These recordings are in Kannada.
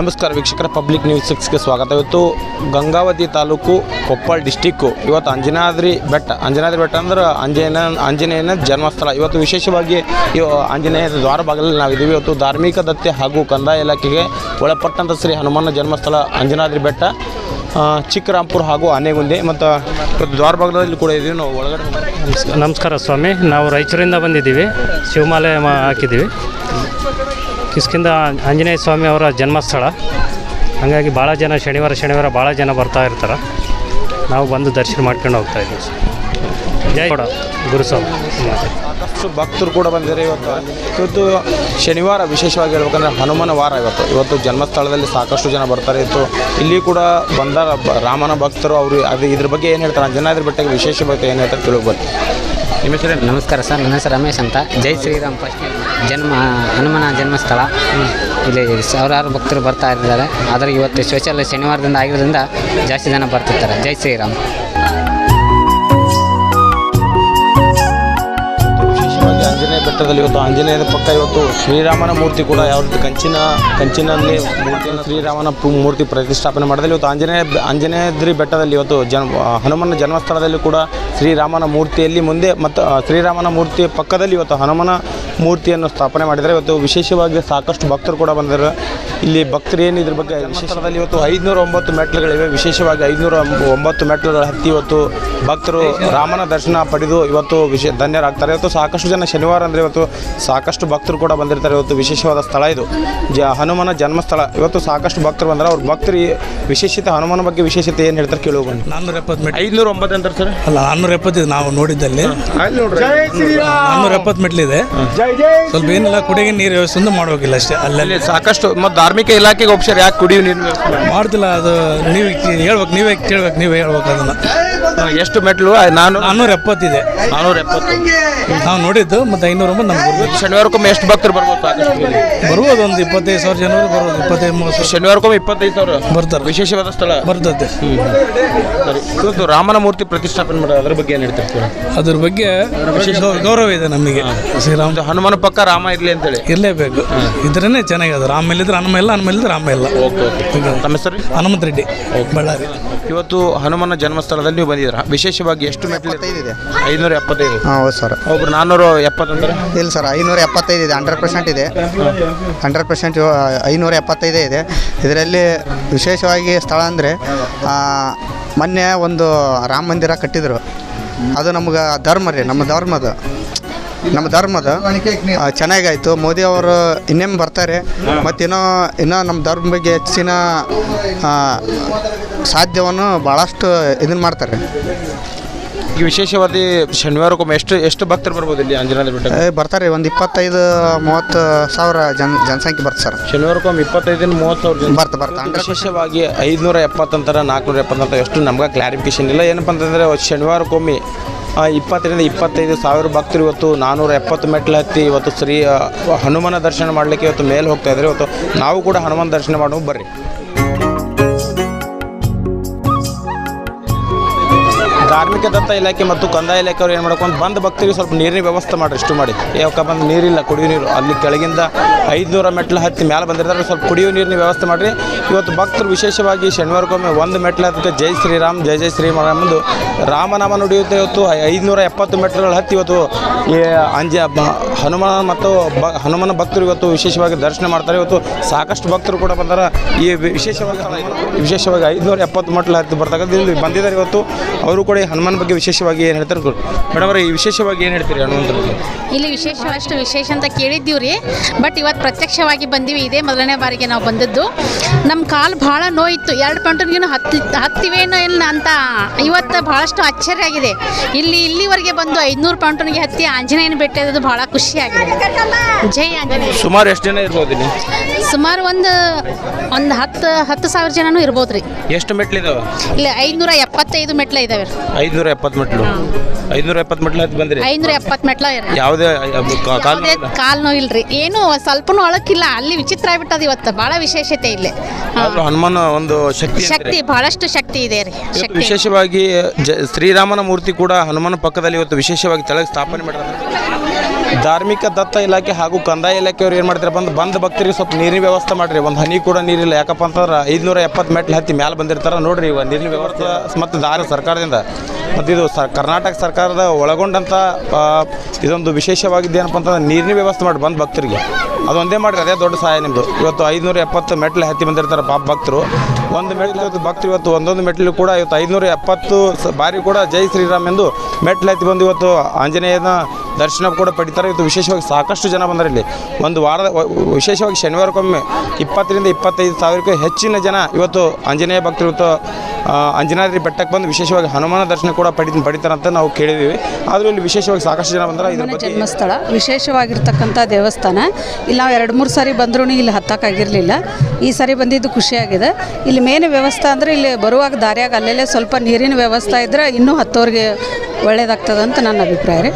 ನಮಸ್ಕಾರ ವೀಕ್ಷಕರ, ಪಬ್ಲಿಕ್ ನ್ಯೂಸ್ 6ಗೆ ಸ್ವಾಗತ. ಇವತ್ತು ಗಂಗಾವತಿ ತಾಲೂಕು ಕೊಪ್ಪಳ ಡಿಸ್ಟಿಕ್ಕು. ಇವತ್ತು ಅಂಜನಾದ್ರಿ ಬೆಟ್ಟ ಅಂದ್ರೆ ಆಂಜನೇಯನ ಜನ್ಮಸ್ಥಳ. ಇವತ್ತು ವಿಶೇಷವಾಗಿ ಆಂಜನೇಯ ದ್ವಾರ ಭಾಗದಲ್ಲಿ ನಾವಿದ್ದೀವಿ. ಇವತ್ತು ಧಾರ್ಮಿಕ ದತ್ತೆ ಹಾಗೂ ಕಂದಾಯ ಇಲಾಖೆಗೆ ಒಳಪಟ್ಟಂಥ ಶ್ರೀ ಹನುಮನ ಜನ್ಮಸ್ಥಳ ಅಂಜನಾದ್ರಿ ಬೆಟ್ಟ, ಚಿಕ್ಕರಾಂಪುರ ಹಾಗೂ ಆನೆಗುಂದಿ. ಮತ್ತು ಇವತ್ತು ದ್ವಾರ ಭಾಗದಲ್ಲಿ ಕೂಡ ಇದ್ದೀವಿ. ನಾವು ಒಳಗಡೆ ನಮಸ್ಕಾರ ಸ್ವಾಮಿ, ನಾವು ರಾಯಚೂರಿಂದ ಬಂದಿದ್ದೀವಿ. ಶಿವಮಾಲೆ ಹಾಕಿದ್ದೀವಿ. ಕಿಷ್ಕಿಂಧ ಆಂಜನೇಯ ಸ್ವಾಮಿ ಅವರ ಜನ್ಮಸ್ಥಳ. ಹಾಗಾಗಿ ಭಾಳ ಜನ ಶನಿವಾರ ಭಾಳ ಜನ ಬರ್ತಾ ಇರ್ತಾರೆ. ನಾವು ಬಂದು ದರ್ಶನ ಮಾಡ್ಕೊಂಡು ಹೋಗ್ತಾ ಇದ್ದೀವಿ. ಜೈ ಗುರುಸ್ವಾಮಿ. ಸಾಕಷ್ಟು ಭಕ್ತರು ಕೂಡ ಬಂದಿದ್ದಾರೆ. ಇವತ್ತು ಶನಿವಾರ ವಿಶೇಷವಾಗಿ ಹೇಳ್ಬೇಕಂದ್ರೆ ಹನುಮನ ವಾರ. ಇವತ್ತು ಜನ್ಮಸ್ಥಳದಲ್ಲಿ ಸಾಕಷ್ಟು ಜನ ಬರ್ತಾರೆ. ಇಲ್ಲಿ ಕೂಡ ಬಂದ ರಾಮನ ಭಕ್ತರು ಅವರು ಇದ್ರ ಬಗ್ಗೆ ಏನು ಹೇಳ್ತಾರೆ, ಅಂಜನಾದ್ರಿ ಬೆಟ್ಟಕ್ಕೆ ವಿಶೇಷ ಬಗ್ಗೆ ಏನು ಹೇಳ್ತಾರೆ ತಿಳ್ಕೊಬೋದು. ನಿಮ್ಮ ಹೆಸರು? ನಮಸ್ಕಾರ ಸರ್, ನನ್ನ ಹೆಸರು ರಮೇಶ್ ಅಂತ. ಜೈ ಶ್ರೀರಾಮ್ ಫಸ್ಟ್ ಹನುಮನ ಜನ್ಮಸ್ಥಳ. ಇಲ್ಲಿ ಸಾವಿರಾರು ಭಕ್ತರು ಬರ್ತಾ ಇದ್ದಾರೆ. ಆದರೆ ಇವತ್ತು ಸ್ಪೆಷಲ್ ಶನಿವಾರದಿಂದ ಆಗಿರೋದ್ರಿಂದ ಜಾಸ್ತಿ ಜನ ಬರ್ತಿರ್ತಾರೆ. ಜೈ ಶ್ರೀರಾಮ್. ಆಂಜನೇಯ ಬೆಟ್ಟದಲ್ಲಿ ಇವತ್ತು ಆಂಜನೇಯದ ಪಕ್ಕ ಇವತ್ತು ಶ್ರೀರಾಮನ ಮೂರ್ತಿ ಕೂಡ ಯಾವ ರೀತಿ ಕಂಚಿನಲ್ಲಿ ಮೂರ್ತಿಯನ್ನು ಶ್ರೀರಾಮನ ಮೂರ್ತಿ ಪ್ರತಿಷ್ಠಾಪನೆ ಮಾಡಿದಲ್ಲಿ ಇವತ್ತು ಆಂಜನೇಯದ್ರಿ ಬೆಟ್ಟದಲ್ಲಿ ಇವತ್ತು ಹನುಮನ ಜನ್ಮಸ್ಥಳದಲ್ಲಿ ಕೂಡ ಶ್ರೀರಾಮನ ಮೂರ್ತಿಯಲ್ಲಿ ಮುಂದೆ ಮತ್ತು ಶ್ರೀರಾಮನ ಮೂರ್ತಿಯ ಪಕ್ಕದಲ್ಲಿ ಇವತ್ತು ಹನುಮನ ಮೂರ್ತಿಯನ್ನು ಸ್ಥಾಪನೆ ಮಾಡಿದ್ದಾರೆ. ಇವತ್ತು ವಿಶೇಷವಾಗಿ ಸಾಕಷ್ಟು ಭಕ್ತರು ಕೂಡ ಬಂದಿದ್ದಾರೆ. ಇಲ್ಲಿ ಭಕ್ತರು ಏನು ಇದ್ರ ಬಗ್ಗೆ ವಿಶೇಷದಲ್ಲಿ ಇವತ್ತು 509 ಮೆಟ್ಲುಗಳಿವೆ. ವಿಶೇಷವಾಗಿ 509 ಮೆಟ್ಲುಗಳು ಹತ್ತಿ ಇವತ್ತು ಭಕ್ತರು ರಾಮನ ದರ್ಶನ ಪಡೆದು ಇವತ್ತು ಧನ್ಯರಾಗ್ತಾರೆ. ಇವತ್ತು ಸಾಕಷ್ಟು ಜನ ಶನಿವಾರ ಅಂದರೆ ಇವತ್ತು ಸಾಕಷ್ಟು ಭಕ್ತರು ಕೂಡ ಬಂದಿರ್ತಾರೆ. ಇವತ್ತು ವಿಶೇಷವಾದ ಸ್ಥಳ ಇದು ಹನುಮನ ಜನ್ಮಸ್ಥಳ. ಇವತ್ತು ಸಾಕಷ್ಟು ಭಕ್ತರು ಬಂದರೆ ಅವ್ರ ಭಕ್ತರು ವಿಶೇಷತೆ ಹನುಮನ ಬಗ್ಗೆ ವಿಶೇಷತೆ ಏನು ಹೇಳ್ತಾರೆ ಕೇಳುವ ಬನ್ನಿ. 470 ಮೆಟ್ಲು. 509 ಅಂತಾರೆ ಸರ್? ಅಲ್ಲ, 470 ನಾವು ನೋಡಿದ್ದಲ್ಲಿ 470 ಮೆಟ್ಲಿದೆ. ಸ್ವಲ್ಪ ಏನಿಲ್ಲ, ಕುಡಿಗೆ ನೀರು ವ್ಯವಸ್ಥೆ ಮಾಡೋಗಿಲ್ಲ ಅಷ್ಟೇ. ಅಲ್ಲಲ್ಲಿ ಸಾಕಷ್ಟು ಮತ್ತು ಧಾರ್ಮಿಕ ಇಲಾಖೆಗೆ ಒಪ್ಪಿಸ್ಯಾರ. ಯಾಕೆ ಕುಡಿಯುವ ನೀರಿನ ವ್ಯವಸ್ಥೆ ಮಾಡ್ತಿಲ್ಲ? ಅದು ನೀವು ಹೇಳ್ಬೇಕು, ನೀವೇ ಕೇಳ್ಬೇಕು, ನೀವೇ ಹೇಳ್ಬೇಕು ಅದನ್ನು. ಎಷ್ಟು ಮೆಟ್ಲು? 470 ಇದೆ. 470 ನಾವು ನೋಡಿದ್ದು. ಮತ್ತು 509 ನಮ್ಗೆ ಬರ್ಬೋದು. ಶನಿವಾರಕ್ಕೊಮ್ಮೆ ಎಷ್ಟು ಭಕ್ತರು ಬರ್ಬೋದು? ಬರ್ಬೋದು, ಒಂದು 25,000 ಜನರು ಬರ್ಬೋದು. 25-30 ಶನಿವಾರಕ್ಕೊಮ್ಮೆ 25,000 ಬರ್ತಾರೆ. ವಿಶೇಷವಾದ ಸ್ಥಳ ಬರ್ತದೆ. ಸರಿ, ಇವತ್ತು ರಾಮನ ಮೂರ್ತಿ ಪ್ರತಿಷ್ಠಾಪನೆ ಮಾಡೋದು ಅದ್ರ ಬಗ್ಗೆ ಏನು ಹೇಳ್ತಾರೆ? ಅದ್ರ ಬಗ್ಗೆ ಗೌರವ ಇದೆ ನಮಗೆ. ಶ್ರೀರಾಮ ಹನುಮನ ಪಕ್ಕ ರಾಮ ಇರಲಿ ಅಂತೇಳಿ ಇರಲೇಬೇಕು. ಇದ್ರೇ ಚೆನ್ನಾಗಿದೆ. ರಾಮ ಇಲ್ಲಿದ್ರೆ ಹನುಮ ಇಲ್ಲ, ಹನುಮ ಇಲ್ಲಿದ್ರೆ ರಾಮ ಇಲ್ಲ. ತಮ್ಮ ಹೆಸರು? ಹನುಮಂತ ರೆಡ್ಡಿ, ಬಳ್ಳಾರಿ. ಇವತ್ತು ಹನುಮನ ಜನ್ಮಸ್ಥಳದಲ್ಲಿ ನೀವು ಬಂದಿದ್ದೀರಾ. ವಿಶೇಷವಾಗಿ ಎಷ್ಟು ಮೆಟ್ಲು? 575. ಹೌದು ಸರ್. ಒಬ್ರು 470 ಅಂದ್ರೆ? ಇಲ್ಲ ಸರ್, 575 ಇದೆ. 100% ಇದೆ. 100% 575 ಇದೆ. ಇದರಲ್ಲಿ ವಿಶೇಷವಾಗಿ ಸ್ಥಳ ಅಂದರೆ ಮೊನ್ನೆ ಒಂದು ರಾಮ ಮಂದಿರ ಕಟ್ಟಿದ್ರು. ಅದು ನಮ್ಗೆ ಧರ್ಮ ರೀ, ನಮ್ಮ ಧರ್ಮದ ಚೆನ್ನಾಗಾಯಿತು. ಮೋದಿ ಅವರು ಇನ್ನೇನು ಬರ್ತಾರೆ. ಮತ್ತು ಇನ್ನೂ ನಮ್ಮ ಧರ್ಮ ಬಗ್ಗೆ ಹೆಚ್ಚಿನ ಸಾಧ್ಯವನ್ನು ಭಾಳಷ್ಟು ಇದನ್ನು ಮಾಡ್ತಾರೆ. ಈ ವಿಶೇಷವಾದಿ ಶನಿವಾರಕ್ಕೊಮ್ಮೆ ಎಷ್ಟು ಭಕ್ತರು ಬರ್ಬೋದು ಇಲ್ಲಿ ಆಂಜನೇಯ ಬೆಟ್ಟ? ಬರ್ತಾರೆ. ಒಂದು 25-30 ಸಾವಿರ ಜನಸಂಖ್ಯೆ ಬರ್ತಾರೆ ಸರ್. ಶನಿವಾರಕ್ಕೊಮ್ಮೆ 25-30 ಜನ ಬರ್ತಾರೆ. ವಿಶೇಷವಾಗಿ 570 ಅಂತಾರೆ, 470 ಅಂತ ಎಷ್ಟು ನಮ್ಗೆ ಕ್ಲಾರಿಫಿಕೇಶನ್ ಇಲ್ಲ. ಏನಪ್ಪ ಅಂತಂದರೆ ಶನಿವಾರಕ್ಕೊಮ್ಮೆ 20-25 ಸಾವಿರ ಭಕ್ತರು ಇವತ್ತು 470 ಮೆಟ್ಲು ಹತ್ತಿ ಇವತ್ತು ಶ್ರೀ ಹನುಮನ ದರ್ಶನ ಮಾಡಲಿಕ್ಕೆ ಇವತ್ತು ಮೇಲೆ ಹೋಗ್ತಾ ಇದ್ದಾರೆ. ಇವತ್ತು ನಾವು ಕೂಡ ಹನುಮನ ದರ್ಶನ ಮಾಡೋದು ಬರ್ರಿ. ಧಾರ್ಮಿಕ ದತ್ತ ಇಲಾಖೆ ಮತ್ತು ಕಂದಾಯ ಇಲಾಖೆ ಅವ್ರು ಏನು ಮಾಡ್ಕೊಂಡು ಬಂದ ಭಕ್ತರಿಗೆ ಸ್ವಲ್ಪ ನೀರಿನ ವ್ಯವಸ್ಥೆ ಮಾಡಿರಿ. ಇಷ್ಟು ಮಾಡಿ ಯಾಕಪ್ಪ ಬಂದು ನೀರಿಲ್ಲ, ಕುಡಿಯೋ ನೀರು ಅಲ್ಲಿ ಕೆಳಗಿಂದ 500 ಮೆಟ್ಲು ಹತ್ತಿ ಮೇಲೆ ಬಂದಿರ್ತಾರೆ. ಸ್ವಲ್ಪ ಕುಡಿಯೋ ನೀರಿನ ವ್ಯವಸ್ಥೆ ಮಾಡಿರಿ. ಇವತ್ತು ಭಕ್ತರು ವಿಶೇಷವಾಗಿ ಶನಿವಾರಕ್ಕೊಮ್ಮೆ 1 ಮೆಟ್ಲು ಹತ್ತಕ್ಕೆ ಜೈ ಶ್ರೀರಾಮ್ ಜೈ ಶ್ರೀರಾಮ್ ಎಂದು ರಾಮನಾಮ ನುಡಿಯುತ್ತೆ. ಇವತ್ತು 570 ಮೆಟ್ಲುಗಳು ಹತ್ತಿ ಇವತ್ತು ಹನುಮನ ಮತ್ತು ಹನುಮನ ಭಕ್ತರು ಇವತ್ತು ವಿಶೇಷವಾಗಿ ದರ್ಶನ ಮಾಡ್ತಾರೆ. ಇವತ್ತು ಸಾಕಷ್ಟು ಭಕ್ತರು ಕೂಡ ಬಂದಾರ. ಈ ವಿಶೇಷವಾಗಿ 570 ಮೆಟ್ಲು ಹತ್ತಿ ಬರ್ತಕ್ಕಂಥ ಬಂದಿದ್ದಾರೆ. ಇವತ್ತು ಅವರು ಕೂಡ ಹನುಮನ ಬಗ್ಗೆ ವಿಶೇಷವಾಗಿ ಏನು ಹೇಳ್ತಾರೆ ಮೇಡಮ್ ಅವ್ರೆ? ಈ ವಿಶೇಷವಾಗಿ ಏನು ಹೇಳ್ತೀರಿ ಹನುಮಂತರ ಬಗ್ಗೆ? ಇಲ್ಲಿ ಅಷ್ಟು ವಿಶೇಷ ಅಂತ ಕೇಳಿದ್ದೀವಿ ರೀ. ಬಟ್ ಇವತ್ತು ಪ್ರತ್ಯಕ್ಷವಾಗಿ ಬಂದೀವಿ. ಇದೇ ಮೊದಲನೇ ಬಾರಿಗೆ ನಾವು ಬಂದದ್ದು. ನಮ್ಮ ಕಾಲು ಭಾಳ ನೋಯಿತ್ತು. 2 ಪಂಟನ್ಗಿನೂ ಹತ್ತಿವೇನೋ ಇಲ್ಲ ಅಂತ ಇವತ್ತು ಭಾಳಷ್ಟು ಆಶ್ಚರ್ಯ ಆಗಿದೆ. ಇಲ್ಲಿವರೆಗೆ ಬಂದು 500 ಪಂಟನ್ಗೆ ಹತ್ತಿ ಆಂಜನೇಯನ ಬೆಟ್ಟದ್ದು ಭಾಳ ಖುಷಿಯಾಗಿದೆ. ಜೈ ಆಂಜನೇಯ. ಸುಮಾರು ಎಷ್ಟು ಜನ ಇರ್ಬೋದು ಇಲ್ಲಿ? ಸುಮಾರು ಒಂದು 10,000 ಜನನೂ ಇರ್ಬೋದು ರೀ. ಎಷ್ಟು ಮೆಟ್ಲಿದಾವೆ ಇಲ್ಲಿ? 575 ಮೆಟ್ಲ ಇದಾವೆ. 570 ಮೆಟ್ಲು. 570 ಮೆಟ್ಲು ಹತ್ತಿ ಬಂದ್ರಿ? 570 ಮೆಟ್ಲ. ಯಾವುದೇ ಕಾಲು ನೋವಿಲ್ರಿ, ಏನು ಸ್ವಲ್ಪನೂ ಅಳಕ್ಕಿಲ್ಲ. ಅಲ್ಲಿ ವಿಚಿತ್ರ ಆಗ್ಬಿಟ್ಟದ. ಇವತ್ತು ಭಾಳ ವಿಶೇಷತೆ ಇಲ್ಲಿ. ಹನುಮನ ಒಂದು ಶಕ್ತಿ ಬಹಳಷ್ಟು ಶಕ್ತಿ ಇದೆ ರೀ. ವಿಶೇಷವಾಗಿ ಶ್ರೀರಾಮನ ಮೂರ್ತಿ ಕೂಡ ಹನುಮನ ಪಕ್ಕದಲ್ಲಿ ಇವತ್ತು ವಿಶೇಷವಾಗಿ ತೆಳಗೆ ಸ್ಥಾಪನೆ ಮಾಡಿದ್ದಾರೆ. ಧಾರ್ಮಿಕ ದತ್ತ ಇಲಾಖೆ ಹಾಗೂ ಕಂದಾಯ ಇಲಾಖೆಯವ್ರು ಏನು ಮಾಡ್ತಾರೆ ಬಂದ ಭಕ್ತರಿಗೆ ಸ್ವಲ್ಪ ನೀರಿನ ವ್ಯವಸ್ಥೆ ಮಾಡಿರಿ. ಒಂದು ಹನಿ ಕೂಡ ನೀರಿಲ್ಲ. ಯಾಕಪ್ಪ ಅಂತಂದ್ರೆ 570 ಮೆಟ್ಲು ಹತ್ತಿ ಮ್ಯಾಲೆ ಬಂದಿರ್ತಾರೆ ನೋಡಿರಿ. ಇವಾಗ ನೀರಿನ ವ್ಯವಸ್ಥೆ ಮತ್ತು ಸರ್ಕಾರದಿಂದ ಮತ್ತು ಇದು ಕರ್ನಾಟಕ ಸರ್ಕಾರದ ಒಳಗೊಂಡಂಥ ಇದೊಂದು ವಿಶೇಷವಾಗಿದ್ದು ಏನಪ್ಪ ಅಂತಂದ್ರೆ ನೀರಿನ ವ್ಯವಸ್ಥೆ ಮಾಡಿ ಬಂದ ಭಕ್ತರಿಗೆ ಅದೊಂದೇ ಮಾಡಿರಿ. ಅದೇ ದೊಡ್ಡ ಸಹಾಯ ನಿಮ್ಮದು. ಇವತ್ತು 570 ಮೆಟ್ಲು ಹತ್ತಿ ಬಂದಿರ್ತಾರೆ ಪಾಪ ಭಕ್ತರು. ಒಂದು ಮೆಟ್ಲು ಇವತ್ತು ಭಕ್ತರು ಇವತ್ತು ಒಂದೊಂದು ಮೆಟ್ಲು ಕೂಡ ಇವತ್ತು 570 ಬಾರಿ ಕೂಡ ಜೈ ಶ್ರೀರಾಮ್ ಎಂದು ಮೆಟ್ಲು ಹತ್ತಿ ಬಂದು ಇವತ್ತು ಆಂಜನೇಯನ ದರ್ಶನ ಕೂಡ ಪಡಿತಾರೆ. ಇವತ್ತು ವಿಶೇಷವಾಗಿ ಸಾಕಷ್ಟು ಜನ ಬಂದರೆ ಇಲ್ಲಿ ಒಂದು ವಾರದ ವಿಶೇಷವಾಗಿ ಶನಿವಾರಕ್ಕೊಮ್ಮೆ 20 ರಿಂದ 25 ಸಾವಿರಕ್ಕೂ ಹೆಚ್ಚಿನ ಜನ ಇವತ್ತು ಆಂಜನೇಯ ಭಕ್ತರು ಇವತ್ತು ಅಂಜನಾದ್ರಿ ಬೆಟ್ಟಕ್ಕೆ ಬಂದು ವಿಶೇಷವಾಗಿ ಹನುಮಾನ ದರ್ಶನ ಕೂಡ ಪಡಿತಾರಂತ ನಾವು ಕೇಳಿದ್ದೀವಿ. ಆದರೂ ಇಲ್ಲಿ ವಿಶೇಷವಾಗಿ ಸಾಕಷ್ಟು ಜನ ಬಂದರೆ ಇದ್ರ ಬಗ್ಗೆ ಜನ್ಮಸ್ಥಳ ವಿಶೇಷವಾಗಿರ್ತಕ್ಕಂಥ ದೇವಸ್ಥಾನ. ಇಲ್ಲಿ ನಾವು 2-3 ಸಾರಿ ಬಂದ್ರೂ ಇಲ್ಲಿ ಹತ್ತಕ್ಕಾಗಿರಲಿಲ್ಲ. ಈ ಸಾರಿ ಬಂದಿದ್ದು ಖುಷಿಯಾಗಿದೆ. ಇಲ್ಲಿ ಮೇನ್ ವ್ಯವಸ್ಥೆ ಅಂದರೆ ಇಲ್ಲಿ ಬರುವಾಗ ದಾರಿಯಾಗ ಅಲ್ಲೆಲ್ಲೇ ಸ್ವಲ್ಪ ನೀರಿನ ವ್ಯವಸ್ಥೆ ಇದ್ದರೆ ಇನ್ನೂ ಹತ್ತೋರಿಗೆ ಒಳ್ಳೆಯದಾಗ್ತದೆ ಅಂತ ನನ್ನ ಅಭಿಪ್ರಾಯ ರೀ.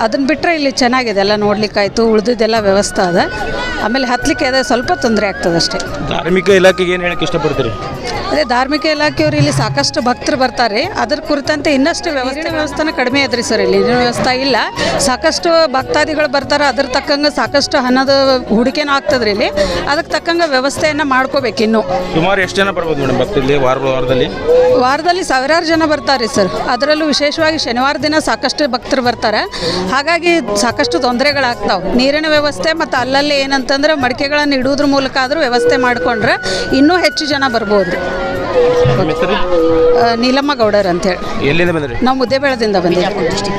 ಅದನ್ನು ಬಿಟ್ಟರೆ ಇಲ್ಲಿ ಚೆನ್ನಾಗಿದೆ, ಎಲ್ಲ ನೋಡ್ಲಿಕ್ಕಾಯ್ತು, ಉಳಿದಿದ್ದೆಲ್ಲ ವ್ಯವಸ್ಥೆ ಅದ. ಆಮೇಲೆ ಹತ್ತಲಿಕ್ಕೆ ಅದೇ ಸ್ವಲ್ಪ ತೊಂದರೆ ಆಗ್ತದೆ ಅಷ್ಟೇ. ಧಾರ್ಮಿಕ ಇಲಾಖೆಗೆ ಏನು ಹೇಳಕ್ಕೆ ಇಷ್ಟಪಡ್ತೀರಿ? ಅದೇ ಧಾರ್ಮಿಕ ಇಲಾಖೆಯವರು ಇಲ್ಲಿ ಸಾಕಷ್ಟು ಭಕ್ತರು ಬರ್ತಾರೆ. ಅದ್ರ ಕುರಿತಂತೆ ಇನ್ನಷ್ಟು ವ್ಯವಸ್ಥೆನ ಕಡಿಮೆ ಅದ್ರಿ ಸರ್. ಇಲ್ಲಿ ನೀರಿನ ವ್ಯವಸ್ಥೆ ಇಲ್ಲ. ಸಾಕಷ್ಟು ಭಕ್ತಾದಿಗಳು ಬರ್ತಾರೆ. ಅದ್ರ ತಕ್ಕಂಗೆ ಸಾಕಷ್ಟು ಹಣದ ಹೂಡಿಕೆನೂ ಆಗ್ತದ್ರಿ ಇಲ್ಲಿ. ಅದಕ್ಕೆ ತಕ್ಕಂಗೆ ವ್ಯವಸ್ಥೆಯನ್ನು ಮಾಡ್ಕೋಬೇಕು. ಇನ್ನು ಸುಮಾರು ಎಷ್ಟು ಜನ ಬರ್ಬೋದು ಮೇಡಮ್ ಭಕ್ತರಲ್ಲಿ ವಾರದಲ್ಲಿ ಸಾವಿರಾರು ಜನ ಬರ್ತಾರೆ ಸರ್. ಅದರಲ್ಲೂ ವಿಶೇಷವಾಗಿ ಶನಿವಾರ ದಿನ ಸಾಕಷ್ಟು ಭಕ್ತರು ಬರ್ತಾರೆ. ಹಾಗಾಗಿ ಸಾಕಷ್ಟು ತೊಂದರೆಗಳಾಗ್ತಾವೆ. ನೀರಿನ ವ್ಯವಸ್ಥೆ ಮತ್ತು ಅಲ್ಲಲ್ಲಿ ಏನಂತಂದ್ರೆ ಮಡಿಕೆಗಳನ್ನು ಇಡುವುದ್ರ ಮೂಲಕ ಆದರೂ ವ್ಯವಸ್ಥೆ ಮಾಡಿಕೊಂಡ್ರೆ ಇನ್ನೂ ಹೆಚ್ಚು ಜನ ಬರ್ಬೋದು. ನೀಲಮ್ಮ ಗೌಡರ್ ಅಂತೇಳಿ. ಎಲ್ಲಿಂದ ಬಂದ್ರಿ? ನಾವು ಮುದ್ದೇಬೇಳದಿಂದ ಬಂದಿದ್ದೀವಿ.